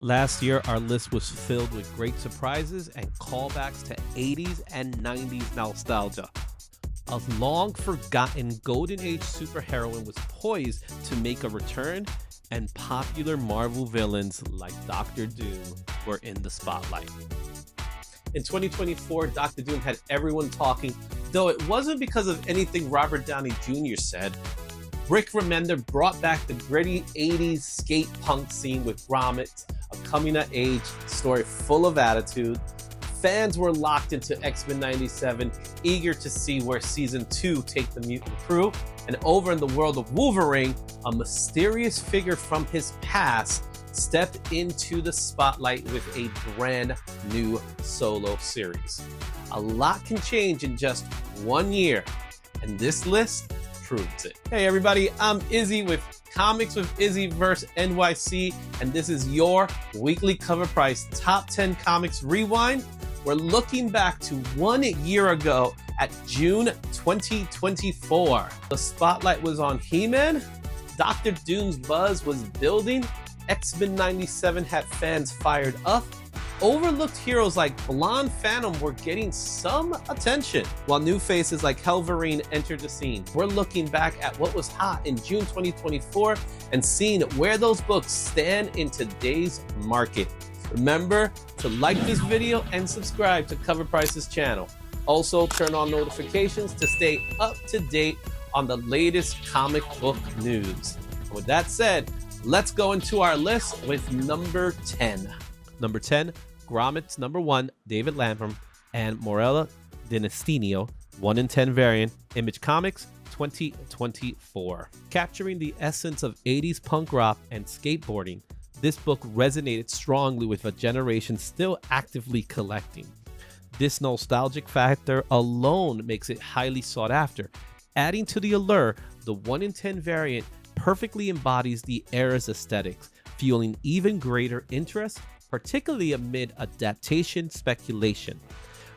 Last year, our list was filled with great surprises and callbacks to 80s and 90s nostalgia. A long forgotten golden age superheroine was poised to make a return, and popular Marvel villains like Doctor Doom were in the spotlight. In 2024, Doctor Doom had everyone talking, though it wasn't because of anything Robert Downey Jr. said. Rick Remender brought back the gritty 80s skate punk scene with Grommets, a coming-of-age story full of attitude. Fans were locked into X-Men 97, eager to see where Season 2 take the mutant crew. And over in the world of Wolverine, a mysterious figure from his past stepped into the spotlight with a brand new solo series. A lot can change in just 1 year, and this list proves it. Hey everybody, I'm Izzy with Comics with IzzyVerseNYC, and this is your weekly Cover Price Top 10 Comics Rewind. We're looking back to 1 year ago at June 2024. The spotlight was on He-Man, Doctor Doom's buzz was building, X-Men 97 had fans fired up, overlooked heroes like Blonde Phantom were getting some attention, while new faces like Wolverine entered the scene. We're looking back at what was hot in June 2024 and seeing where those books stand in today's market. Remember to like this video and subscribe to Cover Price's channel. Also, turn on notifications to stay up to date on the latest comic book news. And with that said, let's go into our list with number 10. Number 10, Grommets number 1, David Lapham, and Morella Dinastinio, 1 in 10 variant, Image Comics, 2024. Capturing the essence of 80s punk rock and skateboarding, this book resonated strongly with a generation still actively collecting. This nostalgic factor alone makes it highly sought after. Adding to the allure, the 1 in 10 variant perfectly embodies the era's aesthetics, fueling even greater interest, particularly amid adaptation speculation.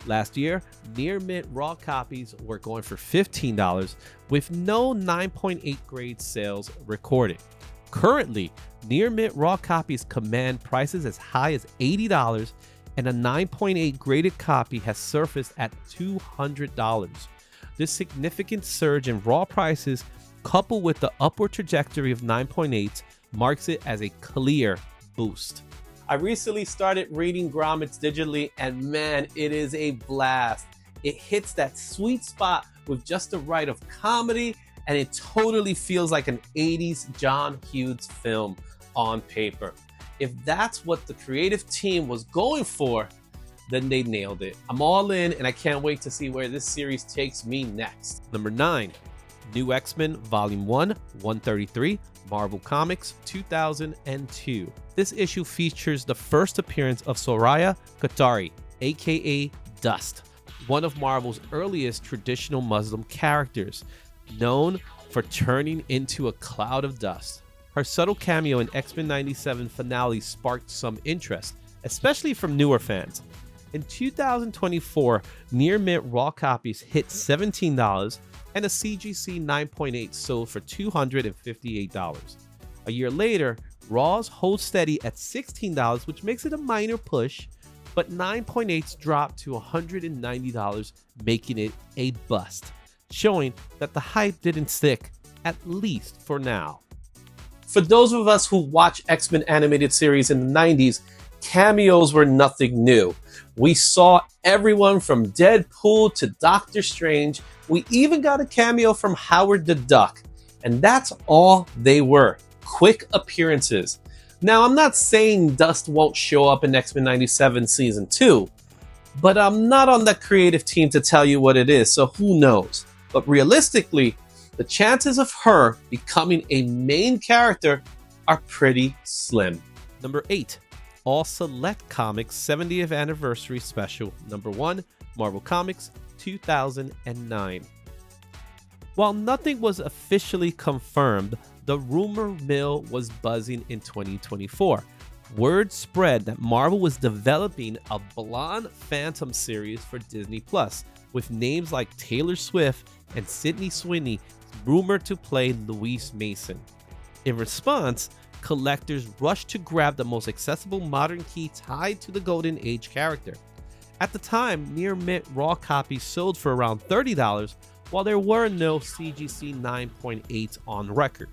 Last year, near mint raw copies were going for $15 with no 9.8 grade sales recorded. Currently, near mint raw copies command prices as high as $80, and a 9.8 graded copy has surfaced at $200. This significant surge in raw prices, coupled with the upward trajectory of 9.8s, marks it as a clear boost. I recently started reading Grommets digitally, and man, it is a blast. It hits that sweet spot with just the right of comedy, and it totally feels like an 80s John Hughes film on paper. If that's what the creative team was going for, then they nailed it. I'm all in, and I can't wait to see where this series takes me next. Number 9, New X-Men Volume 1, 133, Marvel Comics, 2002. This issue features the first appearance of Soraya Qatari, aka Dust, one of Marvel's earliest traditional Muslim characters, known for turning into a cloud of dust. Her subtle cameo in X-Men 97 finale sparked some interest, especially from newer fans. In 2024, near mint raw copies hit $17, and a CGC 9.8 sold for $258. A year later, raws hold steady at $16, which makes it a minor push, but 9.8s dropped to $190, making it a bust, showing that the hype didn't stick, at least for now. For those of us who watched X-Men animated series in the 90s, cameos were nothing new. We saw everyone from Deadpool to Doctor Strange. We even got a cameo from Howard the Duck. And that's all they were, quick appearances. Now, I'm not saying Dust won't show up in X-Men 97 Season 2, but I'm not on the creative team to tell you what it is, so who knows? But realistically, the chances of her becoming a main character are pretty slim. Number 8. All Select Comics 70th Anniversary Special, number 1, Marvel Comics, 2009. While nothing was officially confirmed, the rumor mill was buzzing in 2024. Word spread that Marvel was developing a Blonde Phantom series for Disney+, with names like Taylor Swift and Sydney Sweeney rumored to play Louise Mason. In response, collectors rushed to grab the most accessible modern key tied to the Golden Age character. At the time, near mint raw copies sold for around $30, while there were no CGC 9.8s on record.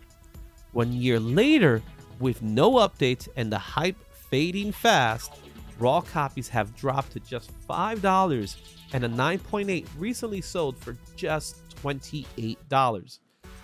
1 year later, with no updates and the hype fading fast, raw copies have dropped to just $5, and a 9.8 recently sold for just $28.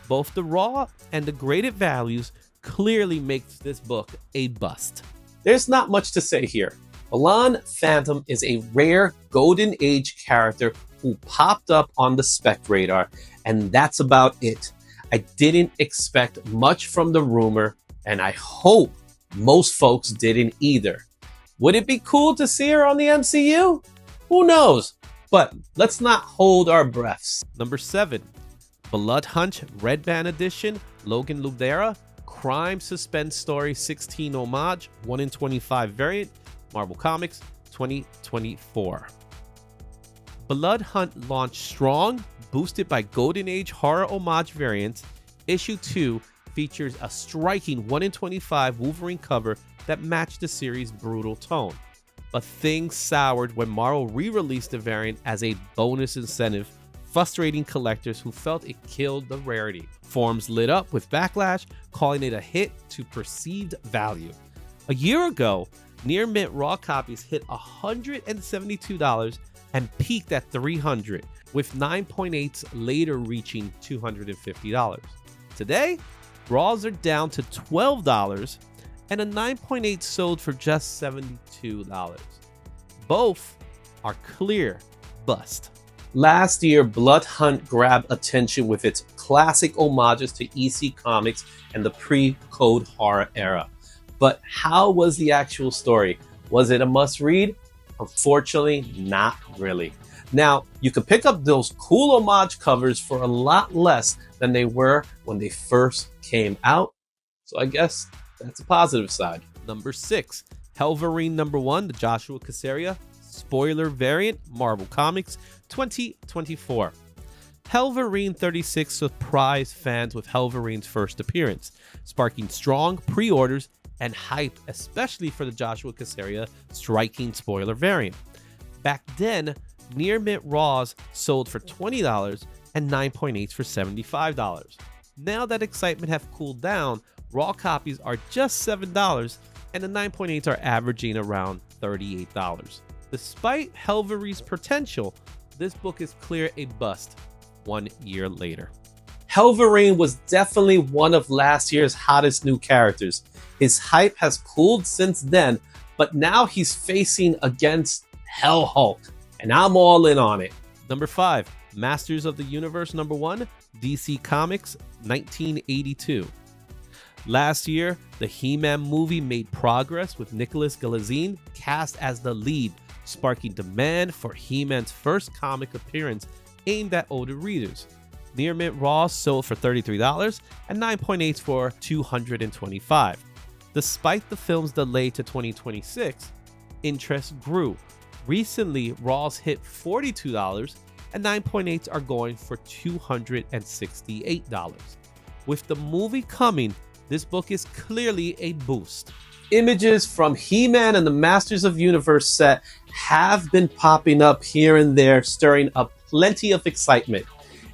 Both the raw and the graded values clearly makes this book a bust. There's not much to say here. Milan Phantom is a rare Golden Age character who popped up on the spec radar, and that's about it. I didn't expect much from the rumor, and I hope most folks didn't either. Would it be cool to see her on the MCU? Who knows? But let's not hold our breaths. Number 7, Blood Hunt Red Band Edition, Logan Ludera, Crime Suspense Story 16 Homage, 1 in 25 variant, Marvel Comics, 2024. Blood Hunt launched strong, boosted by Golden Age horror homage variants. Issue 2 features a striking 1 in 25 Wolverine cover that matched the series' brutal tone. But things soured when Marvel re-released the variant as a bonus incentive, frustrating collectors who felt it killed the rarity. Forums lit up with backlash, calling it a hit to perceived value. A year ago, near mint raw copies hit $172 and peaked at $300, with 9.8s later reaching $250. Today, raws are down to $12, and a 9.8 sold for just $72. Both are clear bust. Last year, Blood Hunt grabbed attention with its classic homages to EC Comics and the pre-Code Horror era. But how was the actual story? Was it a must-read? Unfortunately, not really. Now, you can pick up those cool homage covers for a lot less than they were when they first came out. So I guess that's a positive side. Number 6, Helverine number 1, the Joshua Casaria spoiler variant, Marvel Comics, 2024. Helverine 36 surprised fans with Helverine's first appearance, sparking strong pre-orders and hype, especially for the Joshua Casaria striking spoiler variant. Back then, near mint raws sold for $20 and 9.8s for $75. Now that excitement have cooled down, raw copies are just $7 and the 9.8s are averaging around $38. Despite Helverine's potential, this book is clear a bust 1 year later. Helverine was definitely one of last year's hottest new characters. His hype has cooled since then, but now he's facing against Hell Hulk, and I'm all in on it. Number 5, Masters of the Universe number 1, DC Comics, 1982. Last year, the He-Man movie made progress with Nicholas Galazine cast as the lead, sparking demand for He-Man's first comic appearance aimed at older readers. Near mint raw sold for $33 and 9.8s for $225. Despite the film's delay to 2026, interest grew. Recently, raws hit $42 and 9.8s are going for $268. With the movie coming, this book is clearly a boost. Images from He-Man and the Masters of Universe set have been popping up here and there, stirring up plenty of excitement.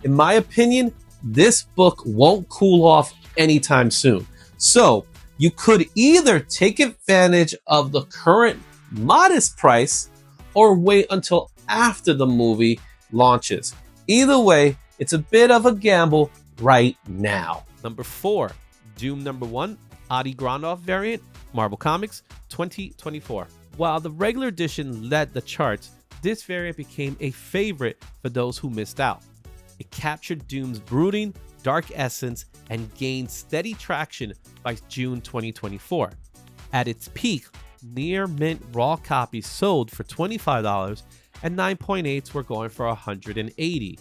In my opinion, this book won't cool off anytime soon. So you could either take advantage of the current modest price or wait until after the movie launches. Either way, it's a bit of a gamble right now. Number 4, Doom number 1, Adi Granov variant, Marvel Comics, 2024. While the regular edition led the charts, this variant became a favorite for those who missed out. It captured Doom's brooding, dark essence and gained steady traction by June 2024. At its peak, near mint raw copies sold for $25 and 9.8s were going for $180.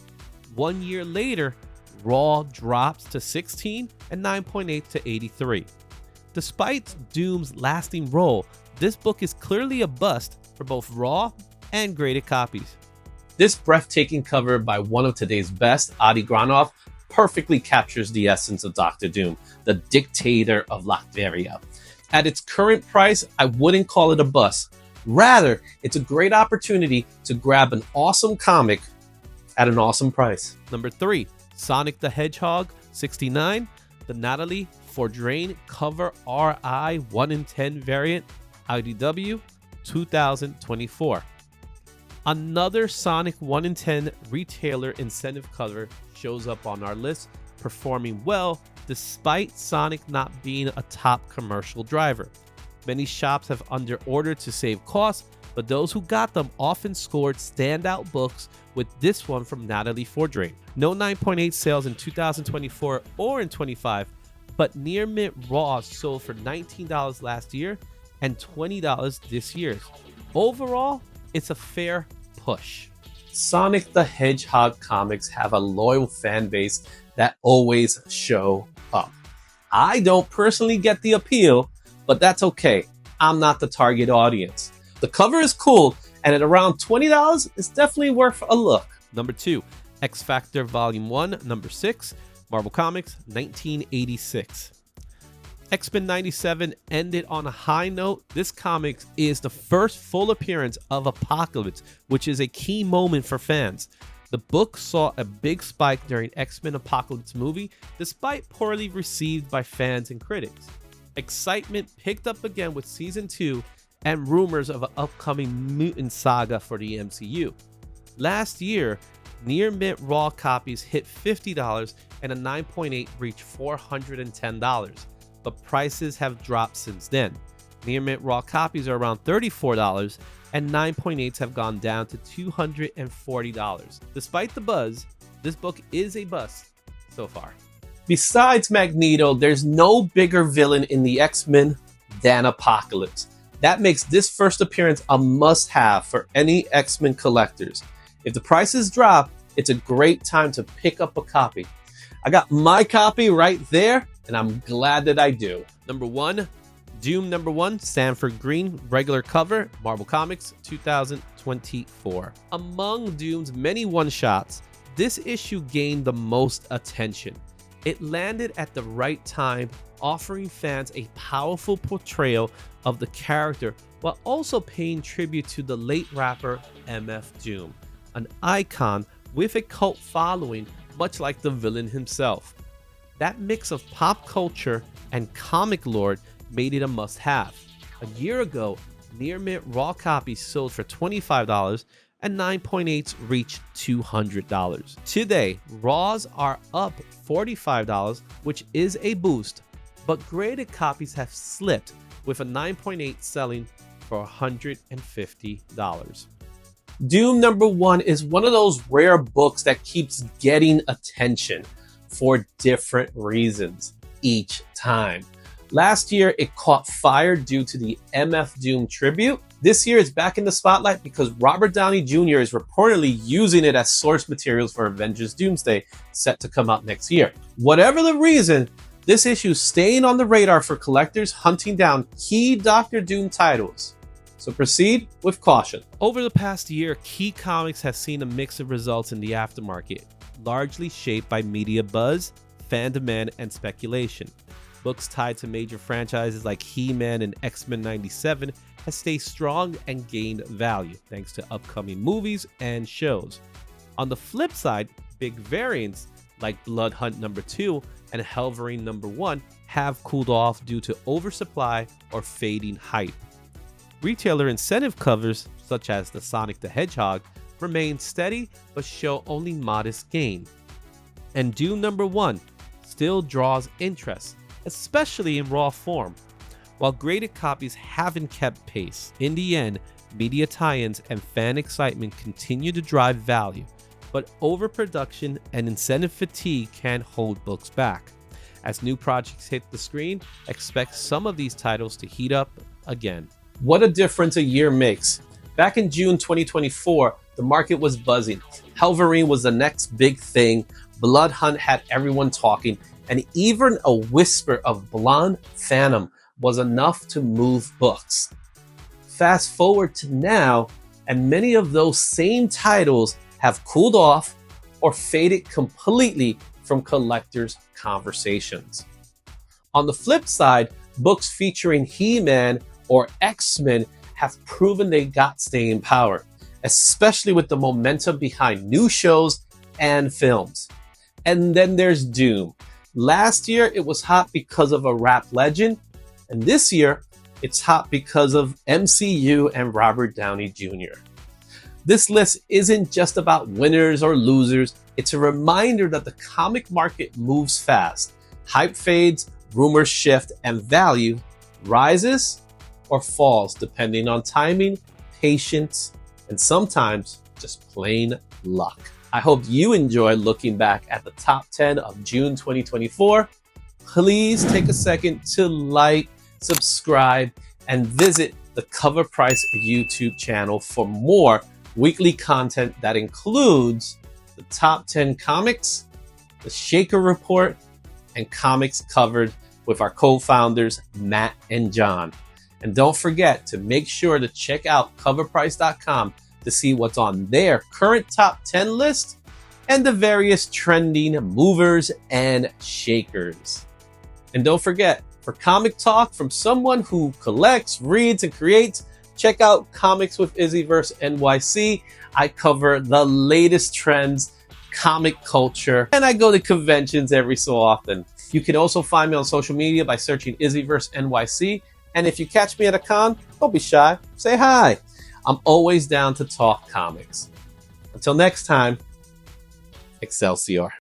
1 year later, raw drops to $16 and 9.8 to $83. Despite Doom's lasting role, this book is clearly a bust for both raw and graded copies. This breathtaking cover by one of today's best, Adi Granov, perfectly captures the essence of Doctor Doom, the dictator of Latveria. At its current price, I wouldn't call it a bust. Rather, it's a great opportunity to grab an awesome comic at an awesome price. Number 3, Sonic the Hedgehog 69, the Natalie Fordrain cover RI 1 in 10 variant, IDW 2024. Another Sonic 1 in 10 retailer incentive cover shows up on our list, performing well despite Sonic not being a top commercial driver. Many shops have under-ordered to save costs, but those who got them often scored standout books, with this one from Natalie Fordrain. No 9.8 sales in 2024 or in 25, but near mint raws sold for $19 last year and $20 this year. Overall, it's a fair push. Sonic the Hedgehog comics have a loyal fan base that always show up. I don't personally get the appeal, but that's okay. I'm not the target audience. The cover is cool, and at around $20, it's definitely worth a look. Number 2, X Factor Volume 1, Number 6, Marvel Comics 1986. X-Men 97 ended on a high note. This comic is the first full appearance of Apocalypse, which is a key moment for fans. The book saw a big spike during X-Men Apocalypse movie, despite poorly received by fans and critics. Excitement picked up again with Season 2 and rumors of an upcoming mutant saga for the MCU. Last year, near mint raw copies hit $50 and a 9.8 reached $410, but prices have dropped since then. Near mint raw copies are around $34 and 9.8s have gone down to $240. Despite the buzz, this book is a bust so far. Besides Magneto, there's no bigger villain in the X-Men than Apocalypse. That makes this first appearance a must-have for any X-Men collectors. If the prices drop, it's a great time to pick up a copy. I got my copy right there, and I'm glad that I do. Number 1, Doom number 1, Sanford Green, regular cover, Marvel Comics 2024. Among Doom's many one-shots, this issue gained the most attention. It landed at the right time, offering fans a powerful portrayal of the character while also paying tribute to the late rapper MF Doom, an icon with a cult following much like the villain himself. That mix of pop culture and comic lore made it a must-have. A year ago, near mint raw copies sold for $25 and 9.8s reached $200. Today, raws are up $45, which is a boost, but graded copies have slipped, with a 9.8 selling for $150. Doom number 1 is one of those rare books that keeps getting attention for different reasons each time. Last year, it caught fire due to the MF Doom tribute. This year, it's back in the spotlight because Robert Downey Jr. is reportedly using it as source materials for Avengers Doomsday, set to come out next year. Whatever the reason, this issue is staying on the radar for collectors hunting down key Doctor Doom titles. So proceed with caution. Over the past year, Key Comics has seen a mix of results in the aftermarket, largely shaped by media buzz, fan demand, and speculation. Books tied to major franchises like He-Man and X-Men 97 has stayed strong and gained value thanks to upcoming movies and shows. On the flip side, big variants like Blood Hunt number 2 and Wolverine number 1 have cooled off due to oversupply or fading hype. Retailer incentive covers, such as the Sonic the Hedgehog, remain steady but show only modest gain. And Doom number 1 still draws interest, especially in raw form, while graded copies haven't kept pace. In the end, media tie-ins and fan excitement continue to drive value, but overproduction and incentive fatigue can hold books back. As new projects hit the screen, expect some of these titles to heat up again. What a difference a year makes. Back in June 2024, the market was buzzing. Wolverine was the next big thing. Blood Hunt had everyone talking, and even a whisper of Blonde Phantom was enough to move books. Fast forward to now, and many of those same titles have cooled off or faded completely from collectors' conversations. On the flip side, books featuring He-Man or X-Men have proven they got staying power, especially with the momentum behind new shows and films. And then there's Doom. Last year, it was hot because of a rap legend, and this year, it's hot because of MCU and Robert Downey Jr. This list isn't just about winners or losers, it's a reminder that the comic market moves fast. Hype fades, rumors shift, and value rises or falls depending on timing, patience, and sometimes just plain luck. I hope you enjoy looking back at the top 10 of June 2024. Please take a second to like, subscribe, and visit the Covrprice YouTube channel for more weekly content that includes the top 10 comics, the Shaker Report, and comics covered with our co-founders, Matt and John. And don't forget to make sure to check out covrprice.com to see what's on their current top 10 list and the various trending movers and shakers. And don't forget, for comic talk from someone who collects, reads, and creates, check out Comics with IzzyVerseNYC. I cover the latest trends, comic culture, and I go to conventions every so often. You can also find me on social media by searching IzzyVerseNYC. And if you catch me at a con, don't be shy, say hi. I'm always down to talk comics. Until next time, Excelsior.